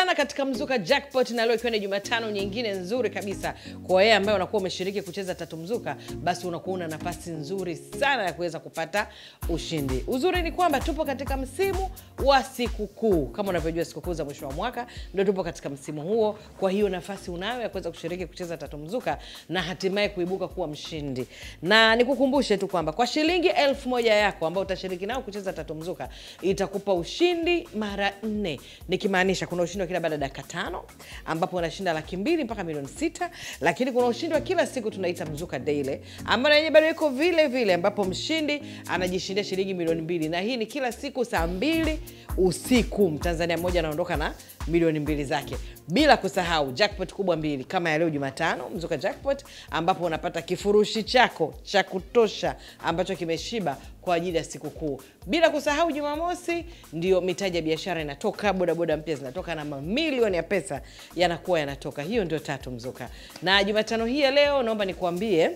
sana katika Mzuka Jackpot, na leo ikiwa ni Jumatano nyingine nzuri kabisa. Kwa wewe ambaye unakuwa umeshiriki kucheza Tatu Mzuka, basi unakuwa una nafasi nzuri sana ya kuweza kupata ushindi. Uzuri ni kwamba tupo katika msimu wa sikukuu. Kama unavyojua sikukuu za mwisho wa mwaka ndio tupo katika msimu huo. Kwa hiyo nafasi unayo ya kuweza kushiriki kucheza Tatu Mzuka na hatimaye kuibuka kuwa mshindi. Na nikukumbushe tu kwamba kwa shilingi 1000 yako ambayo utashiriki nao kucheza Tatu Mzuka, itakupa ushindi mara 4. Nikimaanisha kuna ushindi wa kila baada ya dakika 5 ambapo unashinda 200,000 mpaka 600,000, lakini kuna ushindi wa kila siku tunaita Mzuka Daily ambayo yenyewe bado iko vile vile, ambapo mshindi anajishindia shilingi 2,000,000, na hii ni kila siku saa 2 usiku. Mtanzania mmoja anaondoka na 2,000,000 zake. Bila kusahau jackpot kubwa 2 kama ya leo Jumatano, Mzuka Jackpot, ambapo unapata kifurushi chako cha kutosha ambacho kimeshiba kwa ajili ya sikukuu. Bila kusahau Jumamosi ndio mitaji ya biashara inatoka, bodaboda mpya zinatoka na mamilioni ya pesa yanakuwa yanatoka. Hiyo ndio Tatu Mzuka. Na Jumatano hii ya leo naomba nikuambie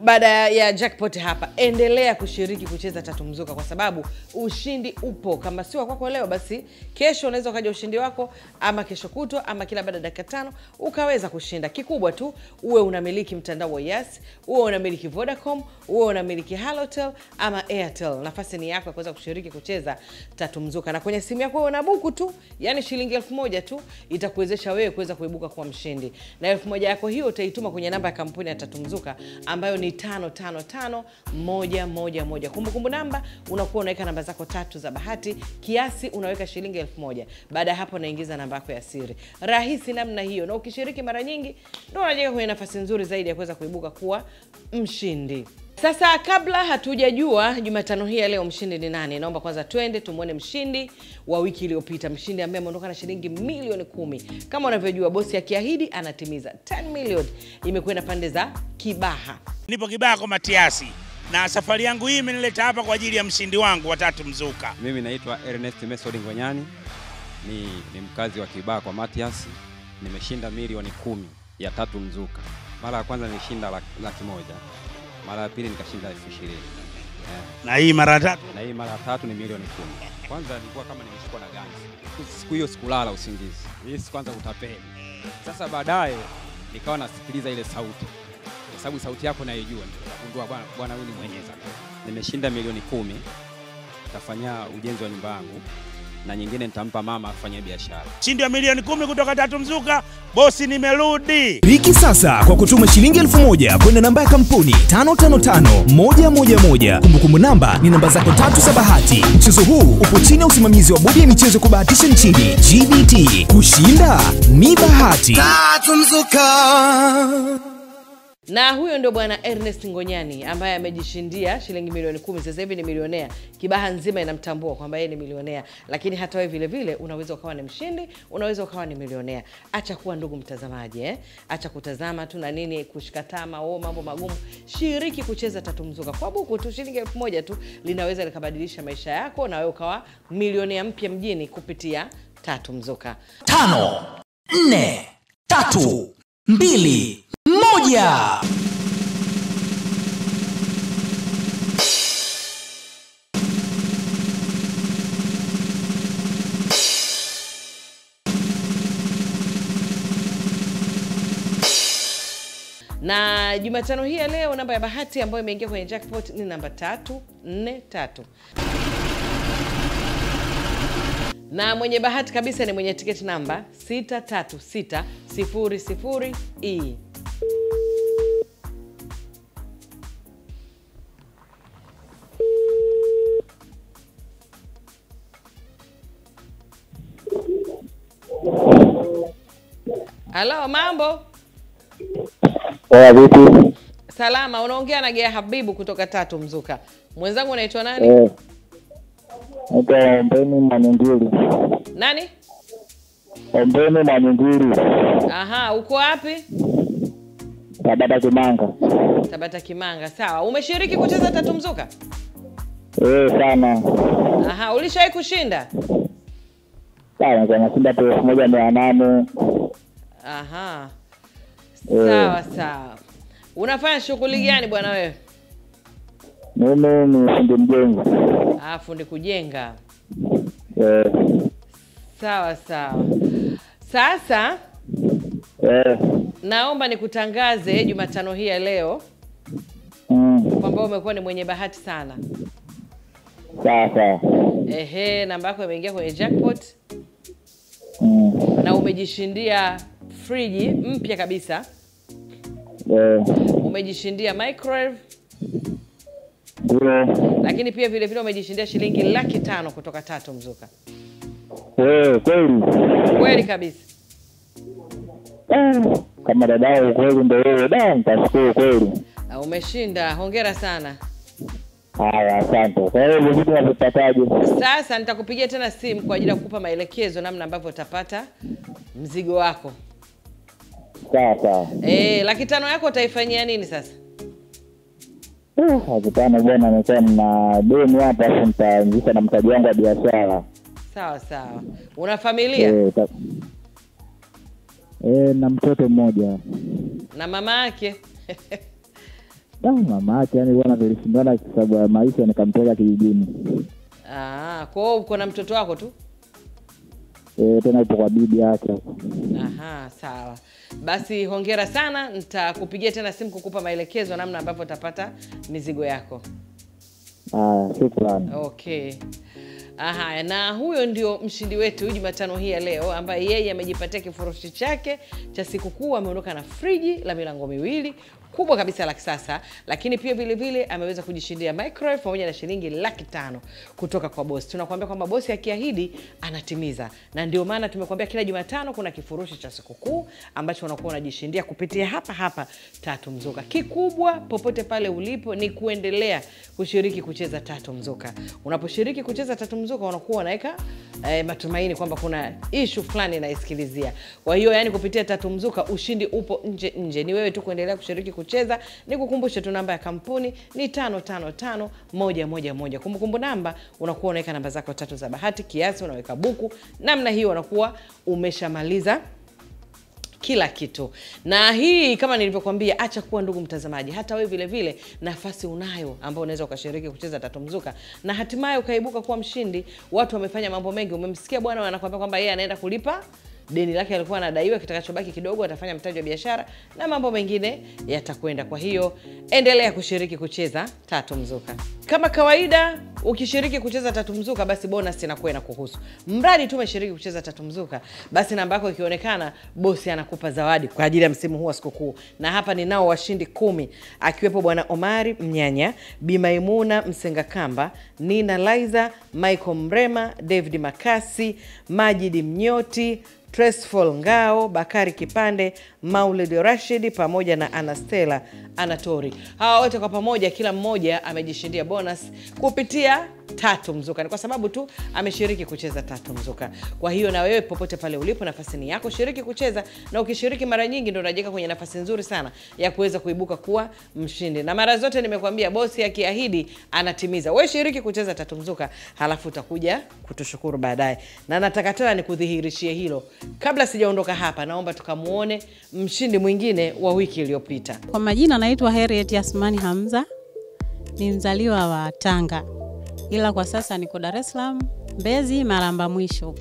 baada ya jackpot hapa, endelea kushiriki kucheza Tatu Mzuka kwa sababu ushindi upo. Kama sio kwako leo, basi kesho unaweza ukaja ushindi wako, ama kesho kutwa, ama kila baada ya dakika 5 ukaweza kushinda. Kikubwa tu uwe unamiliki mtandao wa Yes, uwe unamiliki Vodacom, uwe unamiliki Halotel ama Airtel. Nafasi ni yako ya kuweza kushiriki kucheza Tatu Mzuka, na kwenye simu yako una buku tu, yani shilingi 1000 tu itakuwezesha wewe kuweza kuibuka kuwa mshindi. Na 1000 yako hiyo utaituma kwenye namba ya kampuni ya Tatu Mzuka ambayo ni 555111. Kumbukumbu namba unakuwa unaweka namba zako 3 za bahati, kiasi unaweka shilingi 1000. Baada ya hapo unaingiza namba yako ya siri. Rahisi namna hiyo, na ukishiriki mara nyingi ndio unajenga kwenye nafasi nzuri zaidi ya kuweza kuibuka kuwa mshindi. Sasa kabla hatujajua Jumatano hii leo mshindi ni nani, naomba kwanza twende tumuone mshindi wa wiki iliyopita, mshindi ambaye ameondoka na shilingi milioni 10. Kama unavyojua bosi akiahidi anatimiza. 10 million imekwenda pande za Kibaha. Nipo Kibaha kwa Matiasi, na safari yangu hii imenileta hapa kwa ajili ya mshindi wangu wa Tatu Mzuka. Mimi naitwa Ernest Mesodi Ngonyani, ni mkazi wa Kibaha kwa Matiasi. Nimeshinda milioni 10 ya Tatu Mzuka. Mara ya kwanza nilishinda 100,000. Mara ya pili nikashinda 20,000. Na hii mara 3? Na hii mara 3 ni milioni 10. Kwanza nilikuwa kama nimeshikwa na ganzi. Siku hiyo sikulala usingizi. Hii kwanza utapeli. Sasa baadaye nikawa nasikiliza ile sauti. Kwa sababu sauti yako naijua, nikagundua bwana huyu ni Mwenyezi. Nimeshinda milioni 10. Nitafanya ujenzi wa nyumba yangu na nyingine nitampa mama afanye biashara. Ushindi wa milioni 10 kutoka Tatu Mzuka. Bosi nimerudi. Riki sasa kwa kutuma shilingi 1000 kwenda namba ya kampuni 555111. Kumbukumbu namba ni namba zako 3 za bahati. Mchezo huu upo chini ya usimamizi wa bodi ya michezo kubahatisha nchini GBT. Kushinda ni bahati. Tatu Mzuka. Na huyo ndio bwana Ernest Ngonyani ambaye amejishindia shilingi milioni 10. Sasa hivi ni milionea. Kibaha nzima inamtambua kwamba yeye ni milionea. Lakini hata wewe vile vile unaweza ukawa ni mshindi, unaweza ukawa ni milionea. Acha kuwa ndugu mtazamaji, acha kutazama tu na nini kushikatama mambo magumu. Shiriki kucheza Tatu Mzuka. Kwa buku tu shilingi 1000 tu linaweza likabadilisha maisha yako na wewe ukawa milionea mpya mjini kupitia Tatu Mzuka. 5 4 3 2 1. Na Jumatano hii ya leo namba ya bahati ambayo imeingia kwenye jackpot ni namba 343. Na mwenye bahati kabisa ni mwenye tiketi namba 63600E. Halo, mambo? Vipi? Salama, unaongea na Gea Habibu kutoka Tatu Mzuka. Mwenzangu unaitwa nani? Naitwa Ombeni Manyingiri. Nani? Ombeni Manyingiri. Aha, uko wapi? Tabata Kimanga. Tabata Kimanga, sawa. Umeshiriki kucheza Tatu Mzuka? Sana. Aha, ulishawahi kushinda? Sana, nashinda 1800. Aha. Sawa sawa. Unafanya shughuli gani bwana wewe? Mimi ni fundi mjengo. Fundi kujenga. Sawa sawa. Sasa naomba nikutangaze Jumatano hii ya leo kwamba umekuwa ni mwenye bahati sana. Sawa. Namba yako imeingia kwenye jackpot. Na umejishindia friji mpya kabisa. Umejishindia microwave. Lakini pia vile vile umejishindia shilingi 500,000 kutoka Tatu Mzuka. Kweli. Kweli kabisa. Kama dadao kweli ndio wewe, nitashukuru kweli. Umeshinda, hongera sana. Haya, asante. Kwa hiyo vipi unapataje? Sasa nitakupigia tena simu kwa ajili ya kukupa maelekezo namna ambavyo utapata mzigo wako. Sawa. 500,000 yako utaifanyia nini sasa? Hakutana bwana, nimekuwa na deni hapa, afu nitaanzisha na mtaji wangu wa biashara. Sawa. Una familia? Na mtoto mmoja. Na mama yake? Mama yake yani bwana tulishindana kwa sababu ya maisha, nikampeleka kijijini. Kwa hiyo uko na mtoto wako tu? Tena yupo kwa bibi yake. Sawa. Basi hongera sana, nitakupigia tena simu kukupa maelekezo namna ambavyo utapata mizigo yako. Shukrani. Okay. Na huyo ndio mshindi wetu Jumatano hii ya leo, ambaye yeye amejipatia kifurushi chake cha sikukuu. Ameondoka na friji la milango miwili kubwa kabisa la kisasa, lakini pia vile vile ameweza kujishindia microwave pamoja na shilingi 500,000 kutoka kwa bosi. Tunakuambia kwamba bosi akiahidi anatimiza, na ndio maana tumekuambia kila Jumatano kuna kifurushi cha sikukuu ambacho unakuwa unajishindia kupitia hapa Tatu Mzuka. Kikubwa popote pale ulipo ni kuendelea kushiriki kucheza Tatu Mzuka. Unaposhiriki kucheza Tatu Mzuka unakuwa unaweka matumaini kwamba kuna issue fulani inaisikilizia. Kwa hiyo yani kupitia Tatu Mzuka ushindi upo nje. Ni wewe tu kuendelea kushiriki kucheza. Nikukumbushe tu namba ya kampuni ni 555111. Kumbukumbu namba unakuwa unaweka namba zako 3 za bahati, kiasi unaweka buku. Namna hiyo unakuwa umeshamaliza kila kitu. Na hii kama nilivyokuambia, acha kuwa ndugu mtazamaji, hata wewe vile vile nafasi unayo ambao unaweza ukashiriki kucheza Tatu Mzuka na hatimaye ukaibuka kuwa mshindi. Watu wamefanya mambo mengi. Umemsikia bwana anakuambia kwamba yeye anaenda kulipa deni lake alikuwa anadaiwa, kitakachobaki kidogo atafanya mtaji wa biashara na mambo mengine yatakwenda. Kwa hiyo endelea kushiriki kucheza Tatu Mzuka. Kama kawaida ukishiriki kucheza Tatu Mzuka basi bonus inakuwa inakuhusu. Mradi tu umeshiriki kucheza Tatu Mzuka basi namba yako ikionekana bosi anakupa zawadi kwa ajili ya msimu huu wa sikukuu. Na hapa ninao washindi 10 akiwepo bwana Omari Mnyanya, Bi Maimuna Msengakamba, Nina Liza, Michael Mrema, David Makasi, Majidi Mnyoti, Tresful Ngao, Bakari Kipande, Maulid Rashid pamoja na Anastela Anatori. Hawa wote kwa pamoja kila mmoja amejishindia bonus kupitia Tatu Mzuka. Ni kwa sababu tu ameshiriki kucheza Tatu Mzuka. Kwa hiyo na wewe popote pale ulipo nafasi ni yako, shiriki kucheza, na ukishiriki mara nyingi ndio unajenga kwenye nafasi nzuri sana ya kuweza kuibuka kuwa mshindi. Na mara zote nimekuambia bosi akiahidi anatimiza. Wewe shiriki kucheza Tatu Mzuka, halafu utakuja kutushukuru baadaye. Na nataka tena nikudhihirishie hilo. Kabla sijaondoka hapa, naomba tukamuone mshindi mwingine wa wiki iliyopita. Kwa majina naitwa Harriet Yasmani Hamza. Ni mzaliwa wa Tanga. Ila kwa sasa niko Dar es Salaam, Mbezi, Maramba Mwisho.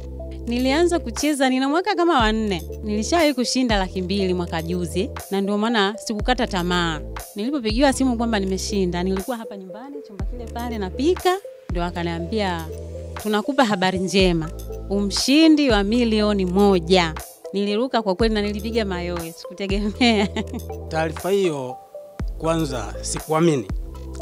Nilianza kucheza nina mwaka kama wa 4. Nilishawahi kushinda 200,000 mwaka juzi na ndio maana sikukata tamaa. Nilipopigiwa simu kwamba nimeshinda, nilikuwa hapa nyumbani chumba kile pale napika, ndio akaniambia tunakupa habari njema. Umshindi wa milioni 1. Niliruka kwa kweli na nilipiga mayowe, sikutegemea. Taarifa hiyo kwanza sikuamini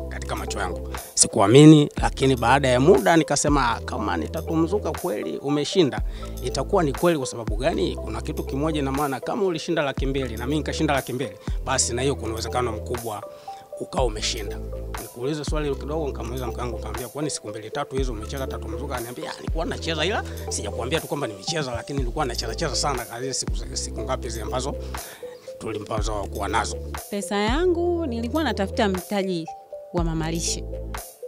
katika macho yangu. Sikuamini, lakini baada ya muda nikasema kama ni Tatu Mzuka kweli umeshinda, itakuwa ni kweli. Kwa sababu gani? Kuna kitu kimoja, na maana kama ulishinda 200,000 na mimi nikashinda 200,000, basi na hiyo kuna uwezekano mkubwa ukao umeshinda. Nikuuliza swali kidogo, nikamuuliza mkangu, nikamwambia kwani siku 2-3 hizo umecheza Tatu Mzuka? Ananiambia nilikuwa nacheza, ila sijakwambia tu kwamba nimecheza, lakini nilikuwa nacheza sana kazi siku ngapi zile ambazo tulimpaza kuwa nazo. Pesa yangu nilikuwa natafuta mtaji wa mamalishe.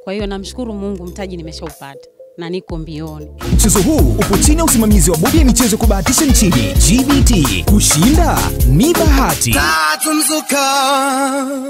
Kwa hiyo namshukuru Mungu mtaji nimeshaupata na niko mbioni. Mchezo huu upo chini ya usimamizi wa bodi ya michezo kubahatisha nchini GBT. Kushinda ni bahati. Tatu Mzuka.